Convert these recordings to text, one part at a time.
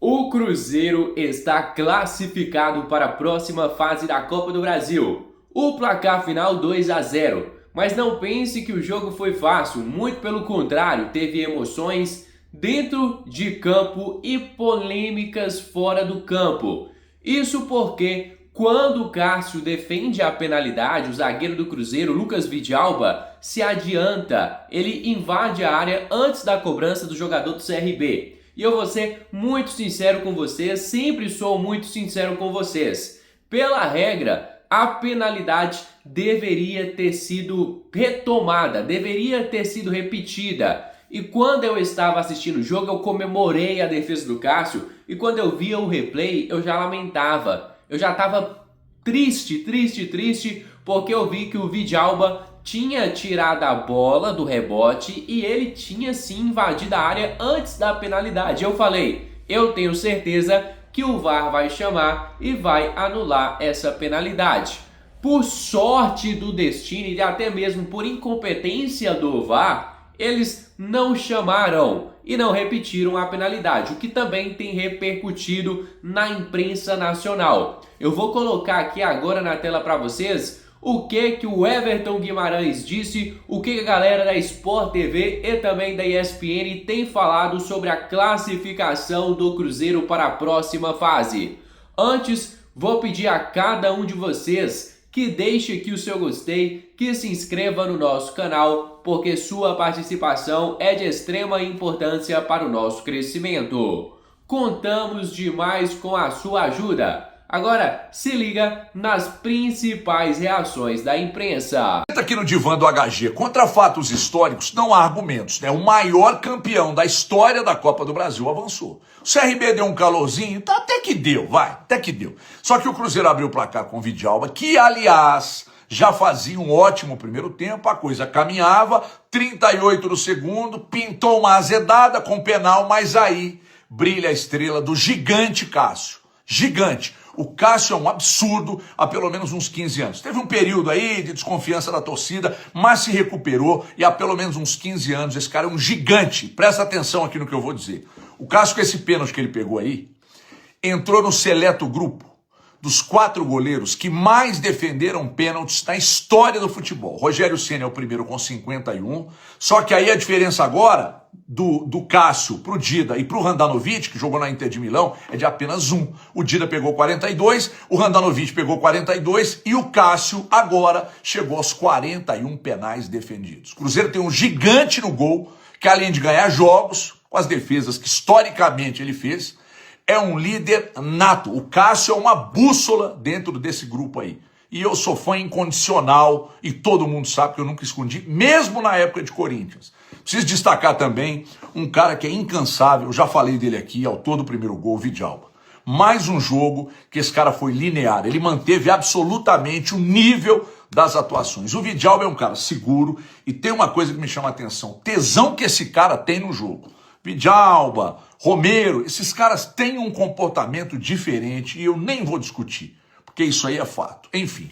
O Cruzeiro está classificado para a próxima fase da Copa do Brasil. O placar final 2-0. Mas não pense que o jogo foi fácil, muito pelo contrário, teve emoções dentro de campo e polêmicas fora do campo. Isso porque quando o Cássio defende a penalidade, o zagueiro do Cruzeiro, Lucas Vidalba, se adianta, ele invade a área antes da cobrança do jogador do CRB. E eu vou ser muito sincero com vocês, sempre sou muito sincero com vocês. Pela regra, a penalidade deveria ter sido retomada, deveria ter sido repetida. E quando eu estava assistindo o jogo, eu comemorei a defesa do Cássio. E quando eu via o replay, eu já lamentava. Eu já estava triste, porque eu vi que o Vidalba tinha tirado a bola do rebote e ele tinha sim invadido a área antes da penalidade. Eu falei, eu tenho certeza que o VAR vai chamar e vai anular essa penalidade. Por sorte do destino e até mesmo por incompetência do VAR, eles não chamaram e não repetiram a penalidade, o que também tem repercutido na imprensa nacional. Eu vou colocar aqui agora na tela para vocês o que o Everton Guimarães disse, o que a galera da Sport TV e também da ESPN tem falado sobre a classificação do Cruzeiro para a próxima fase. Antes, vou pedir a cada um de vocês que deixe aqui o seu gostei, que se inscreva no nosso canal, porque sua participação é de extrema importância para o nosso crescimento. Contamos demais com a sua ajuda. Agora, se liga nas principais reações da imprensa. Aqui no Divã do HG, contra fatos históricos não há argumentos, né? O maior campeão da história da Copa do Brasil avançou. O CRB deu um calorzinho, tá, até que deu, até que deu. Só que o Cruzeiro abriu o placar com o Vidalba, que aliás já fazia um ótimo primeiro tempo, a coisa caminhava, 38 do segundo, pintou uma azedada com penal, mas aí brilha a estrela do gigante Cássio. Gigante. O Cássio é um absurdo há pelo menos uns 15 anos. Teve um período aí de desconfiança da torcida, mas se recuperou e há pelo menos uns 15 anos esse cara é um gigante. Presta atenção aqui no que eu vou dizer. O Cássio, com esse pênalti que ele pegou aí, entrou no seleto grupo dos 4 goleiros que mais defenderam pênaltis na história do futebol. Rogério Ceni é o primeiro com 51, só que aí a diferença agora do Cássio pro Dida e pro Handanovic, que jogou na Inter de Milão, é de apenas 1. O Dida pegou 42, o Handanovic pegou 42 e o Cássio agora chegou aos 41 penais defendidos. O Cruzeiro tem um gigante no gol, que além de ganhar jogos, com as defesas que historicamente ele fez, é um líder nato. O Cássio é uma bússola dentro desse grupo aí. E eu sou fã incondicional, e todo mundo sabe que eu nunca escondi, mesmo na época de Corinthians. Preciso destacar também um cara que é incansável, eu já falei dele aqui, autor do primeiro gol, Vidalba. Mais um jogo que esse cara foi linear, ele manteve absolutamente o nível das atuações. O Vidalba é um cara seguro e tem uma coisa que me chama a atenção, tesão que esse cara tem no jogo. Vidalba, Romero, esses caras têm um comportamento diferente e eu nem vou discutir, porque isso aí é fato. Enfim,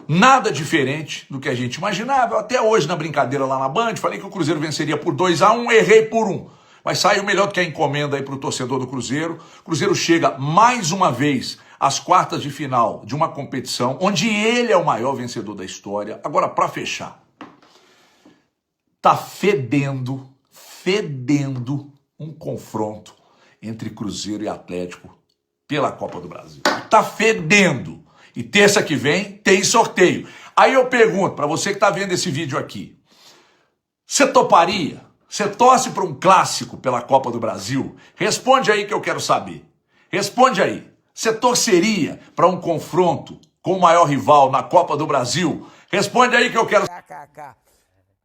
nada diferente do que a gente imaginava. Até hoje, na brincadeira lá na Band, falei que o Cruzeiro venceria por 2-1, errei por 1. Mas saiu melhor do que a encomenda aí para o torcedor do Cruzeiro. O Cruzeiro chega mais uma vez às quartas de final de uma competição onde ele é o maior vencedor da história. Agora, para fechar, tá fedendo um confronto entre Cruzeiro e Atlético pela Copa do Brasil. Tá fedendo. E terça que vem tem sorteio. Aí eu pergunto para você que tá vendo esse vídeo aqui, você toparia? Você torce para um clássico pela Copa do Brasil? Responde aí que eu quero saber. Responde aí. Você torceria para um confronto com o maior rival na Copa do Brasil? Responde aí que eu quero...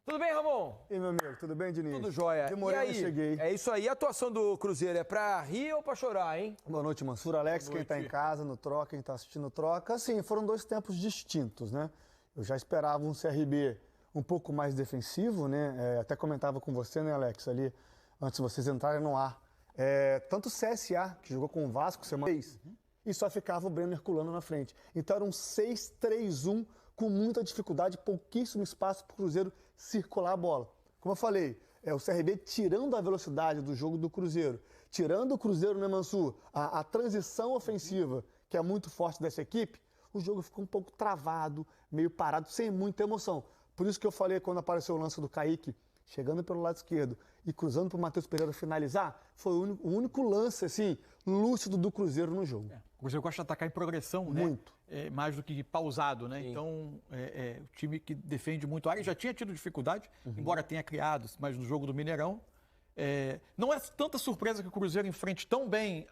Tudo bem, Ramon? E aí, meu amigo, tudo bem, Diniz? Tudo jóia. Demorei, e aí? mas cheguei. É isso aí. A atuação do Cruzeiro é pra rir ou pra chorar, hein? Boa noite, Mansur, Alex, quem tá em casa, no Troca, quem tá assistindo o Troca. Assim, foram 2 tempos distintos, né? Eu já esperava um CRB um pouco mais defensivo, né? Até comentava com você, né, Alex, ali, antes de vocês entrarem no ar. Tanto o CSA, que jogou com o Vasco semana 6, e só ficava o Breno Herculano na frente. Então era um 6-3-1 com muita dificuldade, pouquíssimo espaço para o Cruzeiro circular a bola. Como eu falei, o CRB tirando a velocidade do jogo do Cruzeiro, tirando o Cruzeiro, né, Mansur, a transição ofensiva, que é muito forte dessa equipe, o jogo ficou um pouco travado, meio parado, sem muita emoção. Por isso que eu falei quando apareceu o lance do Kaique, chegando pelo lado esquerdo e cruzando para o Matheus Pereira finalizar, foi o único lance, assim, lúcido do Cruzeiro no jogo. O Cruzeiro gosta de atacar em progressão, Muito. né? Mais do que pausado, né? Então, o time que defende muito a área já tinha tido dificuldade, embora tenha criado, mas no jogo do Mineirão. Não é tanta surpresa que o Cruzeiro enfrente tão bem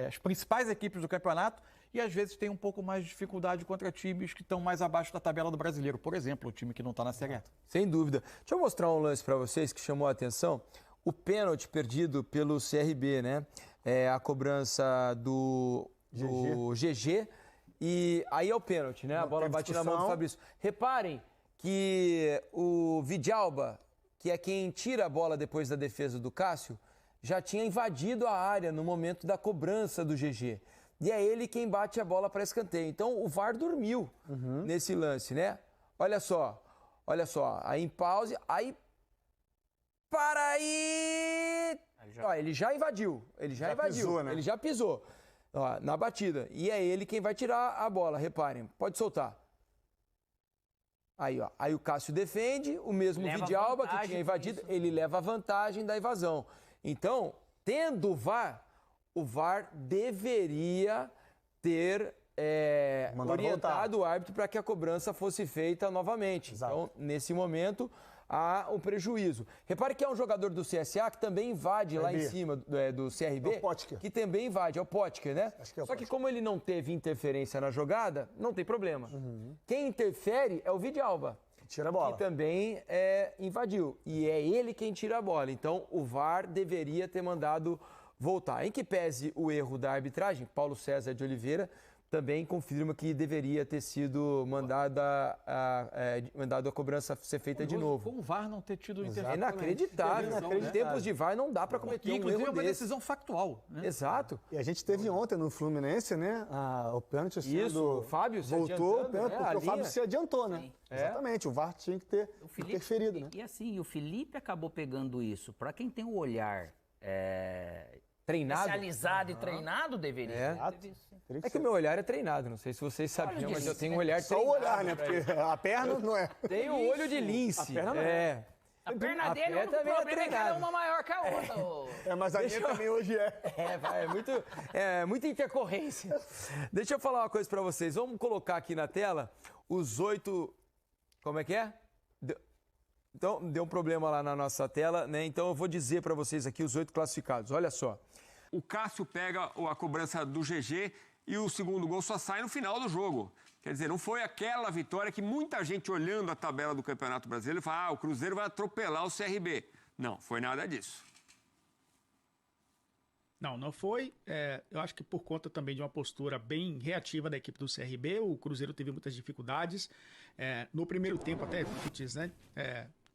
as principais equipes do campeonato e às vezes tem um pouco mais de dificuldade contra times que estão mais abaixo da tabela do Brasileiro. Por exemplo, o time que não está na Série A. Sem dúvida. Deixa eu mostrar um lance para vocês que chamou a atenção. O pênalti perdido pelo CRB, né? A cobrança do GG. E aí é o pênalti, né? A bola bate na mão do Fabrício. Reparem que o Vidalba, que é quem tira a bola depois da defesa do Cássio, já tinha invadido a área no momento da cobrança do GG. E é ele quem bate a bola para escanteio. Então o VAR dormiu nesse lance, né? Olha só, aí em pause, aí para aí! Ó, ele já invadiu, pisou, né? Ele já pisou, ó, na batida. E é ele quem vai tirar a bola, reparem, pode soltar. Aí, ó, aí o Cássio defende, o mesmo Vidalba que tinha invadido, ele leva a vantagem da invasão. Então, tendo o VAR deveria ter orientado o árbitro para que a cobrança fosse feita novamente. Exato. Então, nesse momento, há um prejuízo. Repare que é um jogador do CSA que também invade lá em cima do CRB. É o Potker. Que também invade, é o Potker, né? Acho que é o Só que Potker. como ele não teve interferência na jogada, não tem problema. Quem interfere é o Vidalba. Tira a bola. Que também invadiu. E é ele quem tira a bola. Então, o VAR deveria ter mandado voltar. Em que pese o erro da arbitragem, Paulo César de Oliveira também confirma que deveria ter sido mandado a cobrança ser feita de novo. Com o VAR não ter tido interferência. É inacreditável. Em tempos de VAR não dá para cometer um Inclusive erro é uma desse. decisão factual, né? Exato. E a gente teve ontem no Fluminense, né? O pênalti sendo... Isso, o Fábio se voltou, adiantando, pênalti, né, porque a o Fábio linha. se adiantou, né? Sim. Exatamente, o VAR tinha que ter interferido, né? E assim, o Felipe acabou pegando isso. Para quem tem o olhar Treinado. especializado e treinado, deveria. Exato. Teria que É que o meu olhar é treinado, não sei se vocês sabiam, mas eu tenho um olhar Só treinado. o olhar, né? Porque a perna não é. Tem o olho de lince. A perna não é. A perna A dele, o perna único também é problema é que ela é treinada. uma maior que a outra. ô. Mas a minha também hoje é. Muita intercorrência. Deixa eu falar uma coisa pra vocês. Vamos colocar aqui na tela os 8... Como é que é? Então, deu um problema lá na nossa tela, né? Então eu vou dizer pra vocês aqui os 8 classificados. Olha só. O Cássio pega a cobrança do GG e o segundo gol só sai no final do jogo. Quer dizer, não foi aquela vitória que muita gente olhando a tabela do Campeonato Brasileiro fala, o Cruzeiro vai atropelar o CRB. Não, foi nada disso. Não foi. Eu acho que por conta também de uma postura bem reativa da equipe do CRB, o Cruzeiro teve muitas dificuldades. No primeiro tempo, até, né?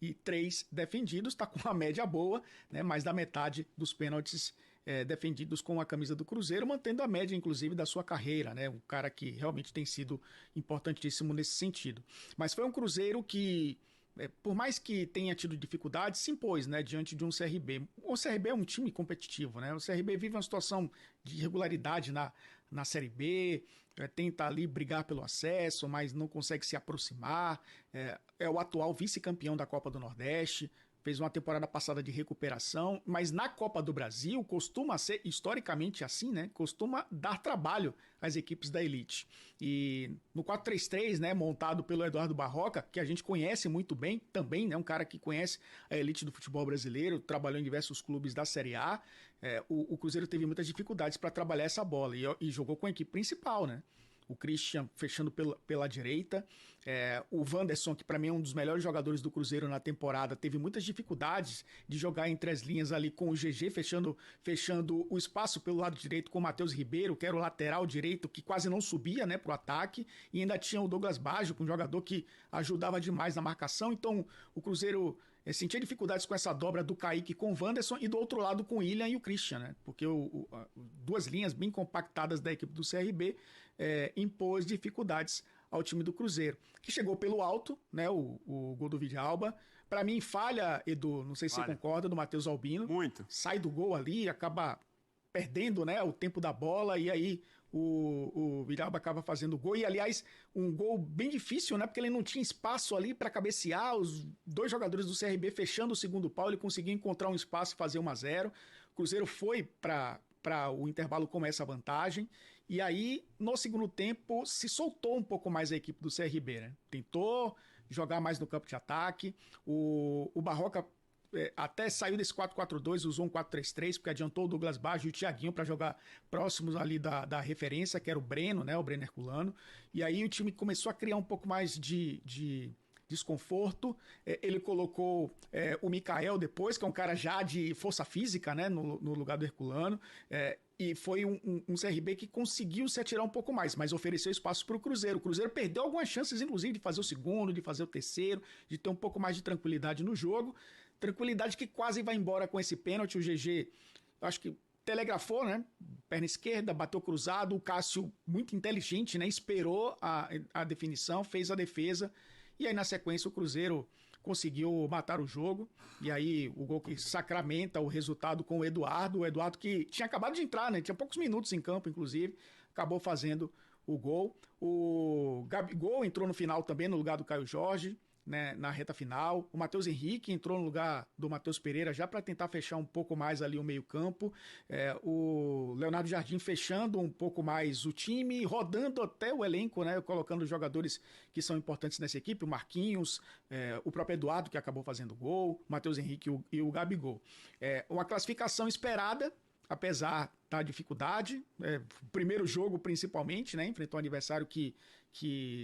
E 3 defendidos, está com uma média boa, né? Mais da metade dos pênaltis defendidos com a camisa do Cruzeiro, mantendo a média, inclusive, da sua carreira, né? Um cara que realmente tem sido importantíssimo nesse sentido. Mas foi um Cruzeiro que, por mais que tenha tido dificuldades, se impôs, né, diante de um CRB. O CRB é um time competitivo, né? O CRB vive uma situação de irregularidade na Série B, tenta ali brigar pelo acesso, mas não consegue se aproximar. É o atual vice-campeão da Copa do Nordeste, fez uma temporada passada de recuperação, mas na Copa do Brasil costuma ser, historicamente assim, né? Costuma dar trabalho às equipes da elite. E no 4-3-3, né, montado pelo Eduardo Barroca, que a gente conhece muito bem também, né? Um cara que conhece a elite do futebol brasileiro, trabalhou em diversos clubes da Série A. O Cruzeiro teve muitas dificuldades para trabalhar essa bola e jogou com a equipe principal, né? O Christian fechando pela direita. O Wanderson, que para mim é um dos melhores jogadores do Cruzeiro na temporada, teve muitas dificuldades de jogar entre as linhas ali com o GG, fechando o espaço pelo lado direito com o Matheus Ribeiro, que era o lateral direito, que quase não subia, né, pro ataque. E ainda tinha o Douglas Baggio, um jogador que ajudava demais na marcação. Então o Cruzeiro sentia dificuldades com essa dobra do Kaique com o Wanderson e do outro lado com o William e o Christian, né? Porque duas linhas bem compactadas da equipe do CRB impôs dificuldades ao time do Cruzeiro, que chegou pelo alto, né? O gol do Vidalba, Pra mim, falha, Edu, não sei se você concorda, do Matheus Albino. Muito. Sai do gol ali, acaba perdendo, né, o tempo da bola, e aí o Villalba acaba fazendo o gol. E, aliás, um gol bem difícil, né, porque ele não tinha espaço ali para cabecear. Os dois jogadores do CRB fechando o segundo pau, ele conseguiu encontrar um espaço e fazer 1-0. O Cruzeiro foi para o intervalo com essa vantagem. E aí, no segundo tempo, se soltou um pouco mais a equipe do CRB, né? Tentou jogar mais no campo de ataque. O Barroca até saiu desse 4-4-2, usou um 4-3-3, porque adiantou o Douglas Baggio e o Thiaguinho para jogar próximos ali da referência, que era o Breno, né? O Breno Herculano. E aí o time começou a criar um pouco mais de desconforto. Ele colocou o Mikael depois, que é um cara já de força física, né? No lugar do Herculano. E foi um CRB que conseguiu se atirar um pouco mais, mas ofereceu espaço para o Cruzeiro. O Cruzeiro perdeu algumas chances, inclusive, de fazer o segundo, de fazer o terceiro, de ter um pouco mais de tranquilidade no jogo. Tranquilidade que quase vai embora com esse pênalti. O GG, acho que telegrafou, né? Perna esquerda, bateu cruzado. O Cássio, muito inteligente, né? Esperou a definição, fez a defesa. E aí, na sequência, o Cruzeiro conseguiu matar o jogo. E aí, o gol que sacramenta o resultado com o Eduardo. O Eduardo que tinha acabado de entrar, né? Tinha poucos minutos em campo, inclusive. Acabou fazendo o gol. O Gabigol entrou no final também, no lugar do Caio Jorge, né, na reta final. O Matheus Henrique entrou no lugar do Matheus Pereira já para tentar fechar um pouco mais ali o meio-campo. O Leonardo Jardim fechando um pouco mais o time, rodando até o elenco, né, colocando os jogadores que são importantes nessa equipe, o Marquinhos, o próprio Eduardo, que acabou fazendo gol, o Matheus Henrique e o Gabigol. Uma classificação esperada, apesar da dificuldade. Primeiro jogo, principalmente, né, enfrentou um adversário que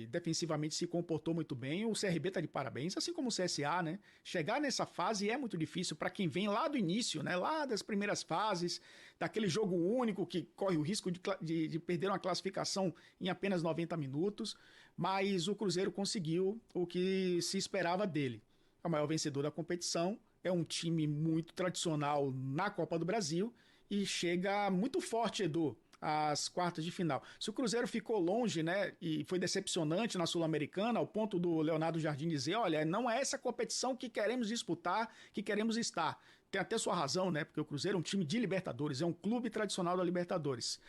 defensivamente se comportou muito bem. O CRB tá de parabéns, assim como o CSA, né? Chegar nessa fase é muito difícil para quem vem lá do início, né? Lá das primeiras fases, daquele jogo único que corre o risco de perder uma classificação em apenas 90 minutos. Mas o Cruzeiro conseguiu o que se esperava dele. É o maior vencedor da competição, é um time muito tradicional na Copa do Brasil e chega muito forte, Edu, às quartas de final. Se o Cruzeiro ficou longe, né, e foi decepcionante na Sul-Americana, ao ponto do Leonardo Jardim dizer, olha, não é essa competição que queremos disputar, que queremos estar. Tem até sua razão, né, porque o Cruzeiro é um time de Libertadores, é um clube tradicional da Libertadores.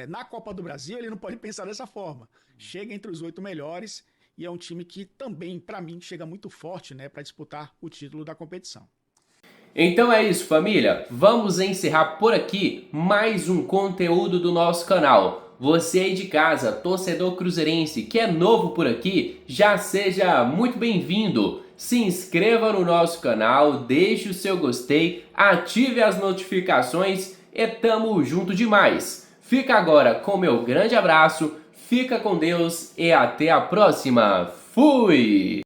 Na Copa do Brasil, ele não pode pensar dessa forma. Chega entre os 8 melhores e é um time que também, para mim, chega muito forte, né, para disputar o título da competição. Então é isso, família. Vamos encerrar por aqui mais um conteúdo do nosso canal. Você aí de casa, torcedor cruzeirense, que é novo por aqui, já seja muito bem-vindo. Se inscreva no nosso canal, deixe o seu gostei, ative as notificações e tamo junto demais. Fica agora com meu grande abraço, fica com Deus e até a próxima. Fui!